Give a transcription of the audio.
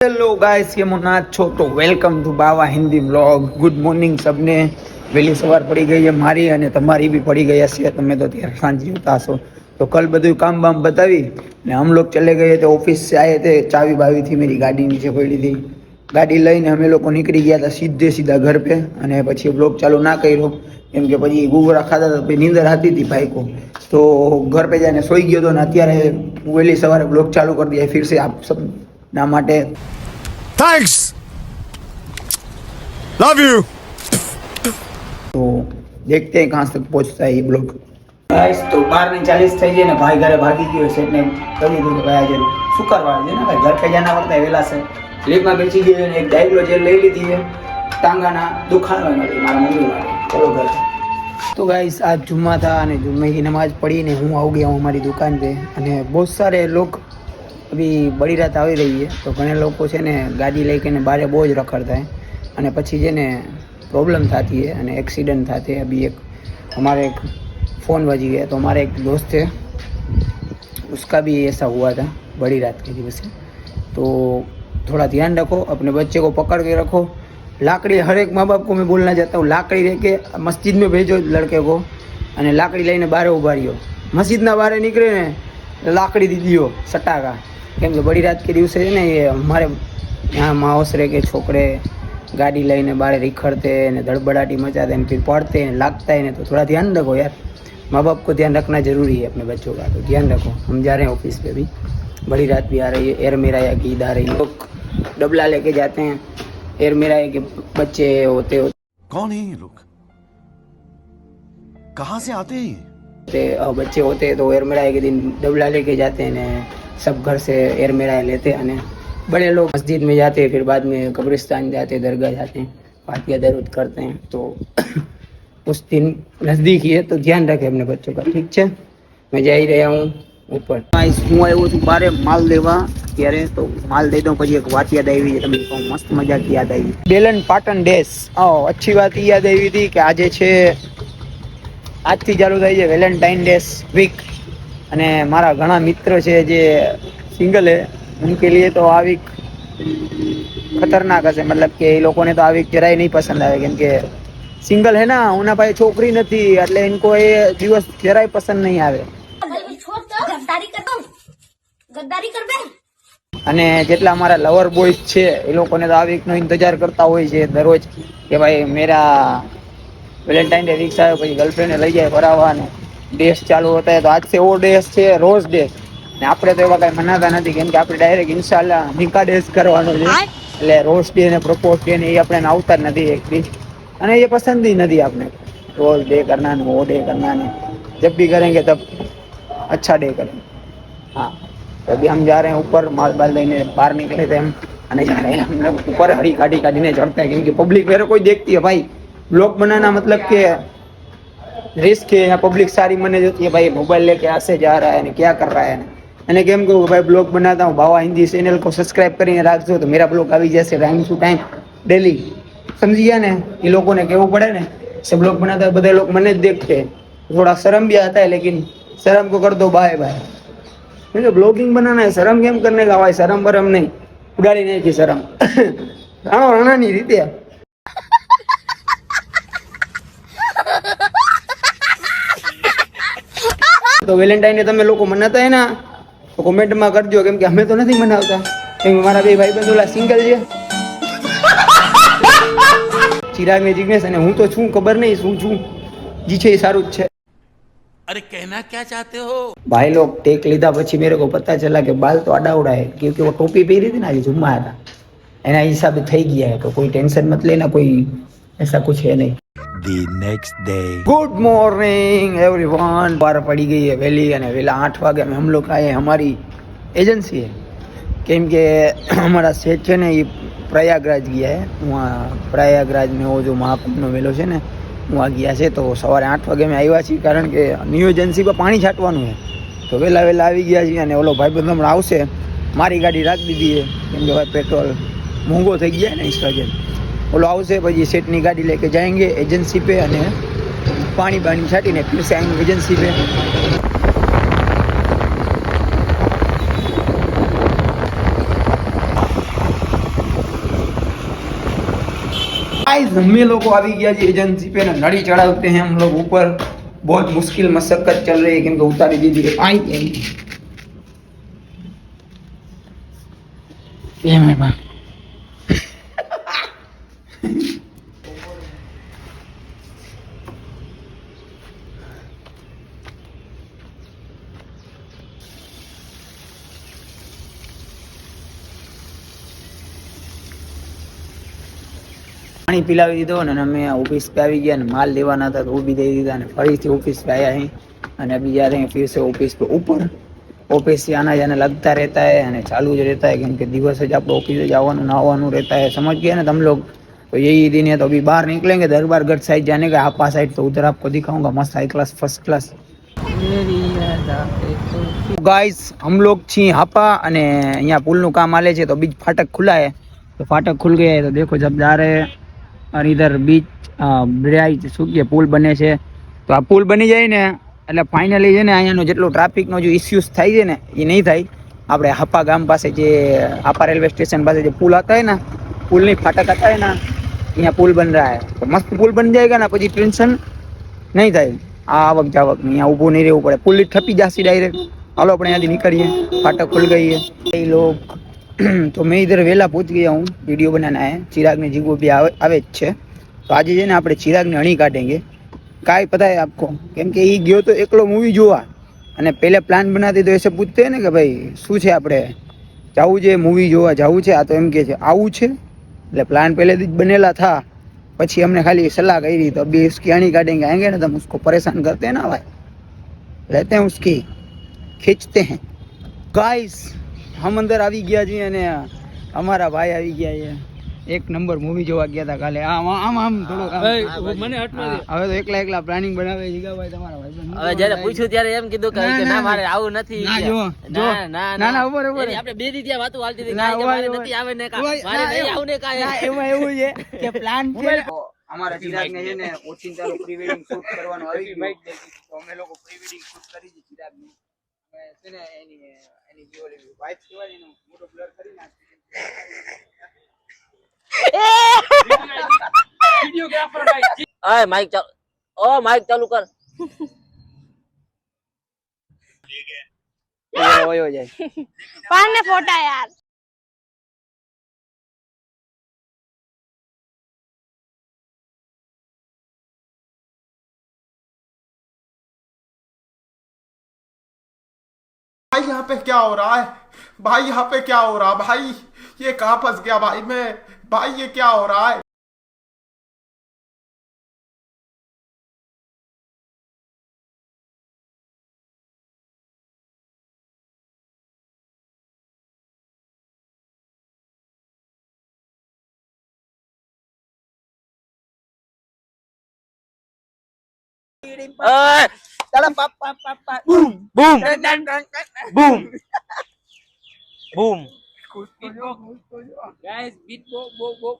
Hello guys કેમ છો તો વેલકમ ટુ બાવા હિન્દી વ્લોગ। ગુડ મોર્નિંગ सबने। વહેલી સવાર પડી ગઈ છે મારી અને તમારી भी પડી ગઈ હશે। તમે તો ત્યારે સાંજે ઉતા હશો तो कल બધું કામ બામ બતાવી ને हम लोग चले गए थे ऑफिस से आए थे। चाबी बावी थी मेरी गाड़ी नीचे पड़ी थी। गाड़ी લઈને અમે લોકો નીકળી ગયા હતા સીધે ઘર पे અને પછી વ્લોગ ચાલુ ના કર્યો કેમ કે પછી ગુગરા ખાતા તો પછી નીંદર આતી હતી ભાઈ को तो घर पे जाने સોઈ ગયો તો ને અત્યારે વહેલી સવારે વ્લોગ ચાલુ કરી दिया फिर से आप सब ના માટે थैंक्स लव यू। तो देखते हैं कहाँ तक पहुँचता है ये ब्लॉग। गाइस तो 12:40 થઈ ગઈ ને ભાઈ ઘરે ભાગી ગયો સેટ ને કહી દીધું કે ભાઈ આજે શુક્રવાર છે ને ભાઈ घर पे जाना पड़ता है वेला से। લીપમાં બેસી ગયો ને એક ડાયગ્લો જેલ લઈ લીધી છે टांगाना दुखाने वाली मारा मम्मी वाली। चलो घर तो गाइस आज जुम्मा था અને जुम्मे की नमाज पढ़ी ने हूँ आ गया हूँ हमारी दुकान पे અને बहुत सारे लोग अभी बड़ी रात આવી રહી है तो ઘણા લોકો છે ને ગાડી લઈને બહાર બહુ જ રખડતા है અને પછી છે ને प्रॉब्लम थाती है અને एक्सीडेंट थाते हैं। अभी एक हमारे एक फ़ोन बज गया तो हमारे एक दोस्त है उसका भी ऐसा हुआ था बड़ी रात की वजह से। तो थोड़ा ध्यान रखो अपने बच्चे को पकड़ के रखो। लाकड़ी हर एक माँ बाप को मैं बोलना चाहता हूँ लाकड़ी रह के मस्जिद में भेजो लड़के को અને લાકડી લઈને બહાર ઉભા રહ્યો। મસ્જિદના બહાર નીકળે ને લાકડી દીધીઓ સટાકા કેમ કે બડી રાત કે દિવસે છે ને ये हमारे यहाँ माओसरे के छोकरे गाड़ी लઈને बाहर रिखड़ते ने धड़बड़ाटी मचाते हैं फिर पड़ते हैं लागता है। तो थोड़ा ध्यान रखो यार माँ बाप को ध्यान रखना ज़रूरी है अपने बच्चों का। तो ध्यान रखो। हम जा रहे हैं ऑफिस पे भी बड़ी रात भी आ रही है। एर मेराया की ईद आ रही है लोग डबला लेके जाते हैं। एर मेराया के बच्चे होते कौन है ये लोग कहाँ से आते हैं बच्चे होते हैं तो एर मेराया के दिन डबला लेके जाते हैं ने सब घर से एर मेराया लेते हैं। बड़े लोग मस्जिद में जाते हैं फिर बाद में कब्रिस्तान जाते हैं दरगाह जाते हैं फातिया दरूद करते हैं। तो उस दिन नज़दीक ही है तो ध्यान रखें अपने बच्चों का। ठीक है मैं जा ही रहा हूँ ऊपर। હું આવ્યો છું બારે માલ લેવા ત્યારે તો માલ દઈ દઉં પછી એક વાત યાદ આવી છે તમને કહું મસ્ત મજા की याद आई बेलन पाटन डेस। अच्छी बात याद આવી હતી કે આજે છે આજથી ચાલુ થાય છે વેલેન્ટાઇન ડેસ વીક અને મારા ઘણા મિત્ર છે જે સિંગલ है उनके लिए तो आ वीक खतरनाक है। मतलब કે એ લોકોને તો આ વીક જરાય નહીં પસંદ આવે કેમ કે સિંગલ है ना उना भाई छोकरी નથી એટલે इनको એ દિવસ જરાય પસંદ નહીં આવે। અને જેટલા અમારા લવર બોયઝ છે એ લોકોને તો આ વીકનો ઇંતજાર કરતા હોય છે દરરોજ કે ભાઈ मेरा वेलेंटाइन डे वीक आयो પછી ગર્લફ્રેન્ડ લઈ જાય ફરાવવા ને ડેસ ચાલુ होता है। तो आज से वो डेस છે રોઝ ડેસ ને આપણે તો એવા કઈ મનાતા નથી કેમ કે આપણે ડાયરેક્ટ ઇન્શાલ્લાહ નિકા ડેસ કરવાનો છે એટલે રોઝ ડે ને પ્રપોઝ ડે ને એ આપણે આવતા જ નથી એક દી અને ये पसंद ही नहीं आपने। रोज डे करना है वो डे करना है जब भी करेंगे तब अच्छा डे करेंगे। हाँ तो अभी हम जा रहे हैं ऊपर माल बाल लेने बाहर निकले थे हम आने जा रहे हैं हम लोग ऊपर हरी गाड़ी काटने चढ़ते हैं क्योंकि पब्लिक मेरे कोई देखती है भाई ब्लॉग बनाना मतलब कि रिस्क है। यहाँ पब्लिक सारी मने जोती है भाई मोबाइल लेके ऐसे जा रहा है क्या कर रहा है અને કેમ કહું ભાઈ બ્લોગ બનાતા હું બાવા હિન્દી ચેનલ को सब्सक्राइब કરીને રાખજો તો मेरा ब्लॉग આવી જશે टाइम टू टाइम डेली। समझी गया ने ये लोगों ने कहવું પડે ને सब लोग बनाता है બધા लोग મને જ देखते हैं थोड़ा शर्म भी आता है लेकिन शर्म को कर दो बाय बाय क्योंकि ब्लॉगिंग बनाना है शर्म केम करने का भाई शर्म वरम नहीं उड़ाड़ी नहीं की शर्म राणा नहीं रीते। तो वेलेंटाइन डे તમે લોકો મનાતા હે ના તો કોમેન્ટ માં કરજો કેમ કે અમે તો નથી મનાવતા કેમ કે મારા બે ભાઈ બંધોલા સિંગલ છે ચિરાગ ને જિગ્નેશ અને હું તો છું ખબર નહીં શું છું જી છે એ સારું જ છે। अरे कहना क्या चाहते हो भाई लोग टेक लीधा પછી मेरे को पता चला कि बाल तो आड़ा उड़ा है क्योंकि वो टोपी पहरी थी ना आज जुम्मा था एना हिसाब થઈ ગયા है तो कोई टेंशन मत लेना कोई ऐसा कुछ है नहीं। The next day. Good morning everyone. बार पड़ी गई है वैली અને વેલા 8 વાગે में हम लोग आए हमारी एजेंसी है કેમ કે हमारा सेट है ना ये प्रयागराज गया है वहाँ प्रयागराज में वो जो महाकुंभ मेलो है ना वहाँ गया है तो सवारे 8 वागे में આવ્યા છીએ કારણ કે ન્યૂ એજન્સી પર પાણી છાંટવાનું છે તો વેલા આવી ગયા છીએ અને ઓલો ભાઈબંધ હમણાં આવશે મારી ગાડી રાખી દીધી છે કેમ કે ભાઈ પેટ્રોલ મોંઘો થઈ ગયા ને ઇસ વજે ઓલો આવશે પછી સેટની ગાડી लेके जाएंगे एजेंसी पे અને पानी बानी छाटीने फिर से आएंगे एजेंसी पे। गाइस हम लोग अभी गया जी एजेंसी पे ना नड़ी चढ़ाते हैं हम लोग ऊपर बहुत मुश्किल मशक्कत चल रही है क्योंकि उतारी दीजिए आई ये मेरे पास પાણી પીલાવી દીધો અને અમે ઓફિસ पे આવી ગયા અને માલ લેવાના હતા તો वो भी दे દીધા અને ફરીથી ઓફિસ पे आया हैं અને अभी जा रहे हैं फिर से ऑफिस पे ऊपर ऑफिस से आना जाना लगता रहता है અને चालू જ रहता है क्योंकि दिवस જ આપણે ऑफिस જવાનું નહાવાનું रहता है समझ गए ना तुम लोग तो यही दिन है तो अभी बाहर निकलेंगे दरबारगढ़ साइड जाने का हापा साइड तो उधर आपको दिखाऊंगा मस्त high class first class guys हम लोग छी हापा અને અહીંયા પુલનું કામ આલે છે તો બીજ ફાટક ખુલા है तो फाटक खुल गया है तो देखो जब जा रहे हैं और इधर बीच બ્રિજ શું કે પુલ બને છે તો આ પુલ બની જાય ને એટલે ફાઇનલી છે ને અહીંયાનો જેટલો ટ્રાફિકનો જે ઇસ્યુઝ થાય છે ને એ નહીં થાય આપણે હાપા ગામ પાસે જે હાપા રેલવે સ્ટેશન પાસે જે પુલ आता है ना પુલની ફાટક आता है ना અહીંયા પુલ બન रहा है तो मस्त पुल बन जाएगा ना પછી ટેન્શન નહીં થાય આ આવક જાવક અહીંયા ઊભું નહીં રહેવું પડે પુલ ઠપી જશે ડાયરેક્ટ હાલો આપણે અહીંયાથી નીકળીએ फाटक खुल गई है ये लोग तो मैं इधर वेला पहुंच गया हूँ वीडियो बनाना है चिराग ने जीगो भी आवे છે तो आज है ना આપણે ચિરાગને હણી કાઢेंगे કાંઈ पता है आपको કેમ કે એ ગયો તો એકલો મૂવી જોવા અને પહેલે પ્લાન બનાતી તો એસે પૂછતે ને કે ભાઈ શું છે આપણે જવું છે મૂવી જોવા જવું છે આ તો એમ કે છે આવું છે એટલે પ્લાન પહેલેથી જ બનેલા था પછી हमने खाली सलाह करी तो अभी इसकी हणी काटेंगे आएंगे ना तो हम उसको परेशान करते हैं ना भाई रहते हैं उसकी खींचते हैं गाइस हम अंदर આવી ગયા છીએ અને અમારા ભાઈ આવી ગયા છે એક નંબર મૂવી જોવા ગયા હતા કાલે આમ આમ આમ થોડું મને હટવા દે હવે તો એકલા એકલા પ્લાનિંગ બનાવે જીગાભાઈ તમારા ભાઈ હવે જ્યારે પૂછ્યું ત્યારે એમ કીધું કે ના મારે આવું નથી ના જો જો ના ના ઉપર ઉપર આપણે બે દી ત્યાં વાતો હાલતી હતી કે મારે નથી આવે ને મારે નહીં આવું ને કાય એમાં એવું છે કે પ્લાન છે અમારા ચિરાગને છે ને ઓચિંતાનો પ્રી વેડિંગ શૂટ કરવાનું આવી ગયું તો અમે લોકો પ્રી વેડિંગ શૂટ કરી છે ચિરાગની છે ને એની જે ઓલી વાઇફ કહેવાય એનો મોટો બ્લર કરી નાખી वीडियोग्राफर भाई ओए माइक चालू ओ माइक चालू कर ओए हो जाए पान ने फोटा यार भाई यहाँ पे क्या हो रहा है भाई यहाँ पे क्या हो रहा है भाई ये कहाँ फंस गया भाई मैं भाई ये क्या हो रहा है ओए चलो पापा पापा boom boom boom boom guys beat बो